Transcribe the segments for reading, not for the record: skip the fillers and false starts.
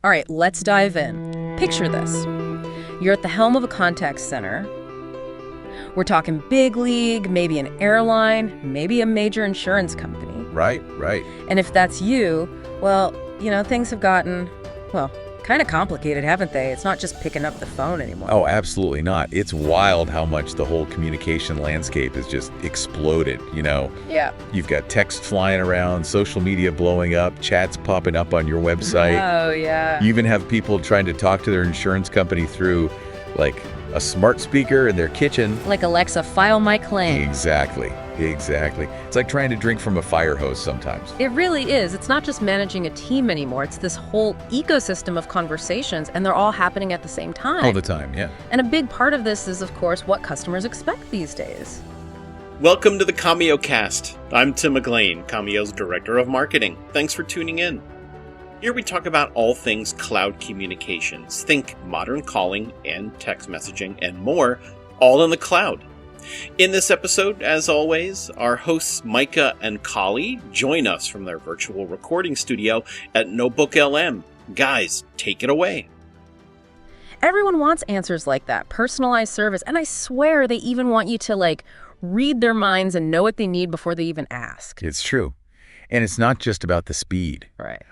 All right, let's dive in. Picture this. You're at the helm of a contact center. We're talking big league, maybe an airline, maybe a major insurance company. Right. And if that's you, well, things have gotten, kind of complicated, haven't they? It's not just picking up the phone anymore. Oh, absolutely not. It's wild how much the whole communication landscape has just exploded, Yeah. You've got text flying around, social media blowing up, chats popping up on your website. Oh, yeah. You even have people trying to talk to their insurance company through, like, a smart speaker in their kitchen. Like Alexa, file my claim. Exactly. It's like trying to drink from a fire hose sometimes. It really is. It's not just managing a team anymore. It's this whole ecosystem of conversations, and they're all happening at the same time. All the time, yeah. And a big part of this is, of course, what customers expect these days. Welcome to the CommioCast. I'm Tim McLean, Commio's Director of Marketing. Thanks for tuning in. Here we talk about all things cloud communications. Think modern calling and text messaging and more, all in the cloud. In this episode, as always, our hosts Micah and Kali join us from their virtual recording studio at Notebook LM. Guys, take it away. Everyone wants answers like that, personalized service, and I swear they even want you to, read their minds and know what they need before they even ask. It's true. And it's not just about the speed.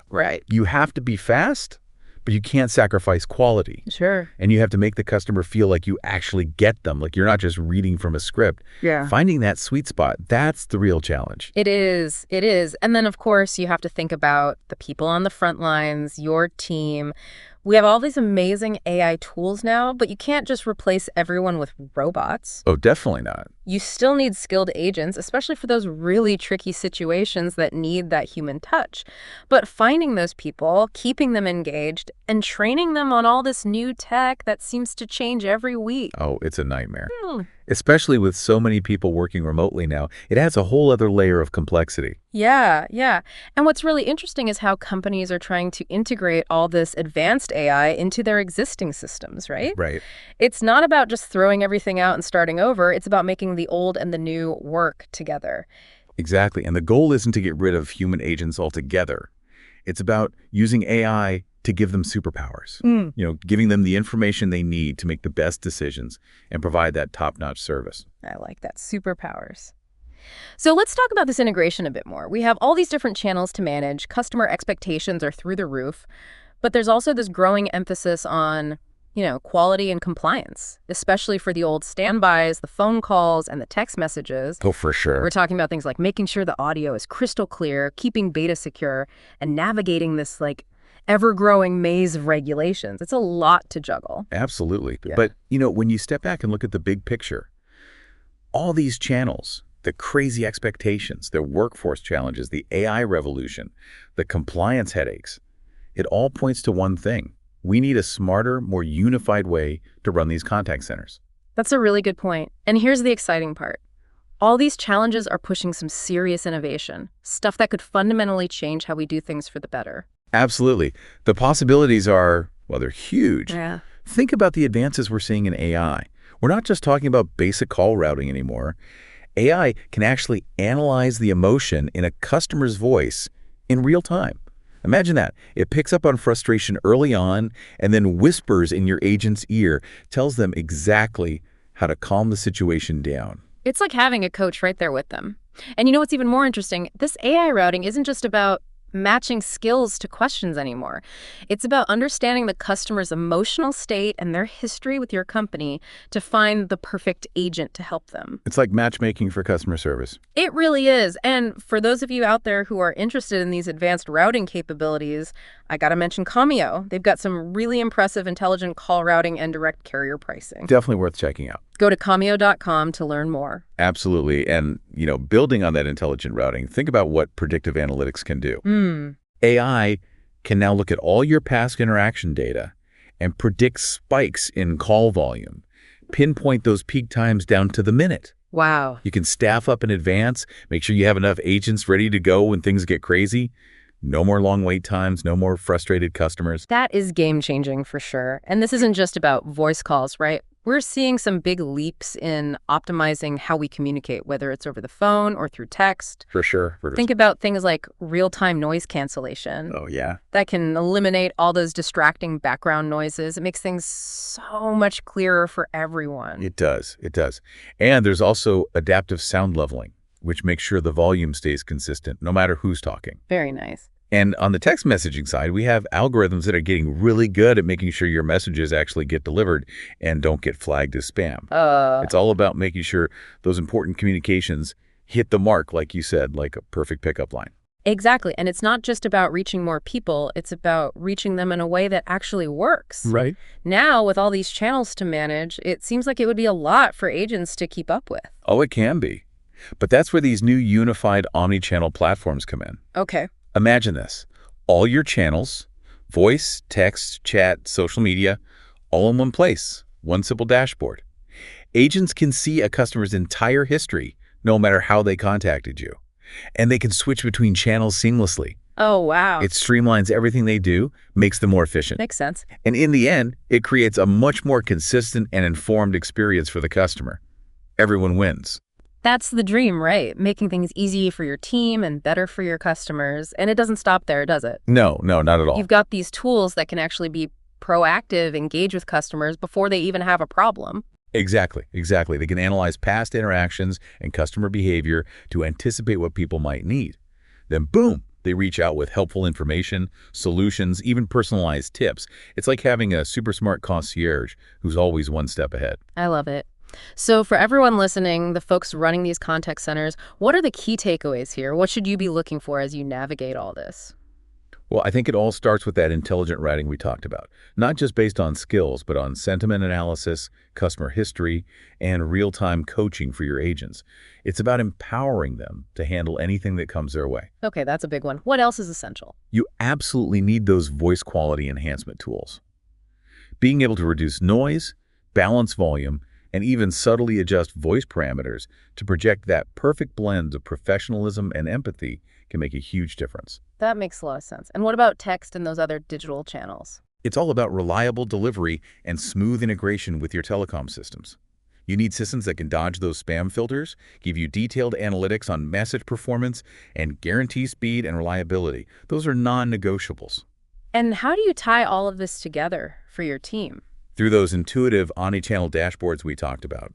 Right. You have to be fast, but you can't sacrifice quality. Sure. And you have to make the customer feel like you actually get them, like you're not just reading from a script. Yeah. Finding that sweet spot, that's the real challenge. It is. And then, of course, you have to think about the people on the front lines, your team. We have all these amazing AI tools now, but you can't just replace everyone with robots. Oh, definitely not. You still need skilled agents, especially for those really tricky situations that need that human touch. But finding those people, keeping them engaged, and training them on all this new tech that seems to change every week. Oh, it's a nightmare. Especially with so many people working remotely now, it adds a whole other layer of complexity. Yeah. And what's really interesting is how companies are trying to integrate all this advanced AI into their existing systems, right? Right. It's not about just throwing everything out and starting over. It's about making the old and the new work together. Exactly. And the goal isn't to get rid of human agents altogether. It's about using AI to give them superpowers, giving them the information they need to make the best decisions and provide that top-notch service. I like that, superpowers. So let's talk about this integration a bit more. We have all these different channels to manage. Customer expectations are through the roof, but there's also this growing emphasis on, quality and compliance, especially for the old standbys, the phone calls, and the text messages. Oh, for sure. We're talking about things like making sure the audio is crystal clear, keeping data secure, and navigating this, ever-growing maze of regulations. It's a lot to juggle. Absolutely. Yeah. But, when you step back and look at the big picture, all these channels, the crazy expectations, the workforce challenges, the AI revolution, the compliance headaches, it all points to one thing. We need a smarter, more unified way to run these contact centers. That's a really good point. And here's the exciting part. All these challenges are pushing some serious innovation, stuff that could fundamentally change how we do things for the better. Absolutely. The possibilities are, they're huge. Yeah. Think about the advances we're seeing in AI. We're not just talking about basic call routing anymore. AI can actually analyze the emotion in a customer's voice in real time. Imagine that. It picks up on frustration early on and then whispers in your agent's ear, tells them exactly how to calm the situation down. It's like having a coach right there with them. And what's even more interesting? This AI routing isn't just about matching skills to questions anymore. It's about understanding the customer's emotional state and their history with your company to find the perfect agent to help them. It's like matchmaking for customer service. It really is. And for those of you out there who are interested in these advanced routing capabilities, I got to mention Commio. They've got some really impressive intelligent call routing and direct carrier pricing. Definitely worth checking out. Go to commio.com to learn more. Absolutely. And, building on that intelligent routing, think about what predictive analytics can do. AI can now look at all your past interaction data and predict spikes in call volume, pinpoint those peak times down to the minute. Wow. You can staff up in advance, make sure you have enough agents ready to go when things get crazy. No more long wait times, no more frustrated customers. That is game-changing for sure. And this isn't just about voice calls, right? We're seeing some big leaps in optimizing how we communicate, whether it's over the phone or through text. For sure. Think about things like real-time noise cancellation. Oh, yeah. That can eliminate all those distracting background noises. It makes things so much clearer for everyone. It does. It does. And there's also adaptive sound leveling, which makes sure the volume stays consistent no matter who's talking. Very nice. And on the text messaging side, we have algorithms that are getting really good at making sure your messages actually get delivered and don't get flagged as spam. It's all about making sure those important communications hit the mark, like you said, like a perfect pickup line. Exactly. And it's not just about reaching more people. It's about reaching them in a way that actually works. Right. Now, with all these channels to manage, it seems like it would be a lot for agents to keep up with. Oh, it can be. But that's where these new unified omnichannel platforms come in. Okay. Imagine this. All your channels, voice, text, chat, social media, all in one place, one simple dashboard. Agents can see a customer's entire history, no matter how they contacted you. And they can switch between channels seamlessly. Oh, wow. It streamlines everything they do, makes them more efficient. Makes sense. And in the end, it creates a much more consistent and informed experience for the customer. Everyone wins. That's the dream, right? Making things easy for your team and better for your customers. And it doesn't stop there, does it? No, not at all. You've got these tools that can actually be proactive, engage with customers before they even have a problem. Exactly. They can analyze past interactions and customer behavior to anticipate what people might need. Then boom, they reach out with helpful information, solutions, even personalized tips. It's like having a super smart concierge who's always one step ahead. I love it. So for everyone listening, the folks running these contact centers, what are the key takeaways here? What should you be looking for as you navigate all this? Well, I think it all starts with that intelligent routing we talked about, not just based on skills, but on sentiment analysis, customer history, and real-time coaching for your agents. It's about empowering them to handle anything that comes their way. Okay, that's a big one. What else is essential? You absolutely need those voice quality enhancement tools. Being able to reduce noise, balance volume, and even subtly adjust voice parameters to project that perfect blend of professionalism and empathy can make a huge difference. That makes a lot of sense. And what about text and those other digital channels? It's all about reliable delivery and smooth integration with your telecom systems. You need systems that can dodge those spam filters, give you detailed analytics on message performance, and guarantee speed and reliability. Those are non-negotiables. And how do you tie all of this together for your team? Through those intuitive omnichannel dashboards we talked about.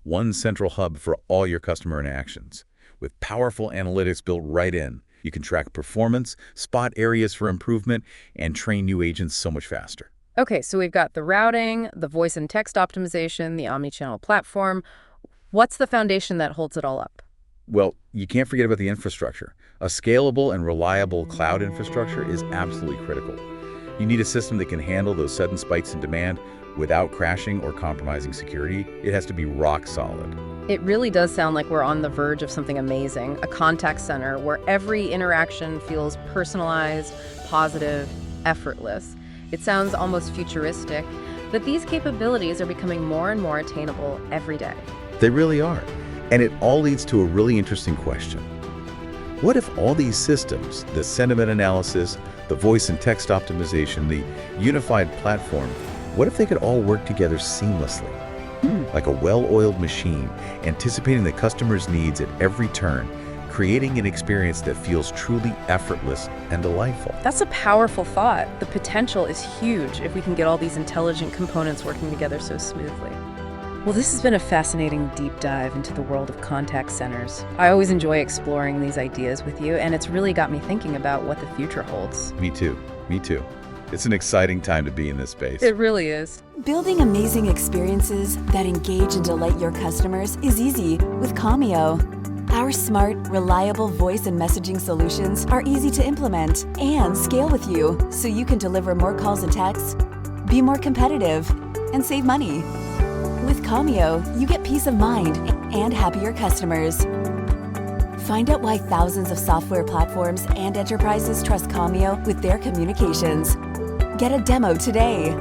One central hub for all your customer interactions. With powerful analytics built right in, you can track performance, spot areas for improvement, and train new agents so much faster. Okay, so we've got the routing, the voice and text optimization, the omnichannel platform. What's the foundation that holds it all up? Well, you can't forget about the infrastructure. A scalable and reliable cloud infrastructure is absolutely critical. You need a system that can handle those sudden spikes in demand without crashing or compromising security. It has to be rock solid. It really does sound like we're on the verge of something amazing, a contact center where every interaction feels personalized, positive, effortless. It sounds almost futuristic, but these capabilities are becoming more and more attainable every day. They really are. And it all leads to a really interesting question. What if all these systems, the sentiment analysis, the voice and text optimization, the unified platform, what if they could all work together seamlessly? Like a well-oiled machine, anticipating the customer's needs at every turn, creating an experience that feels truly effortless and delightful. That's a powerful thought. The potential is huge if we can get all these intelligent components working together so smoothly. Well, this has been a fascinating deep dive into the world of contact centers. I always enjoy exploring these ideas with you, and it's really got me thinking about what the future holds. Me too. It's an exciting time to be in this space. It really is. Building amazing experiences that engage and delight your customers is easy with Commio. Our smart, reliable voice and messaging solutions are easy to implement and scale with you so you can deliver more calls and texts, be more competitive, and save money. With Commio, you get peace of mind and happier customers. Find out why thousands of software platforms and enterprises trust Commio with their communications. Get a demo today.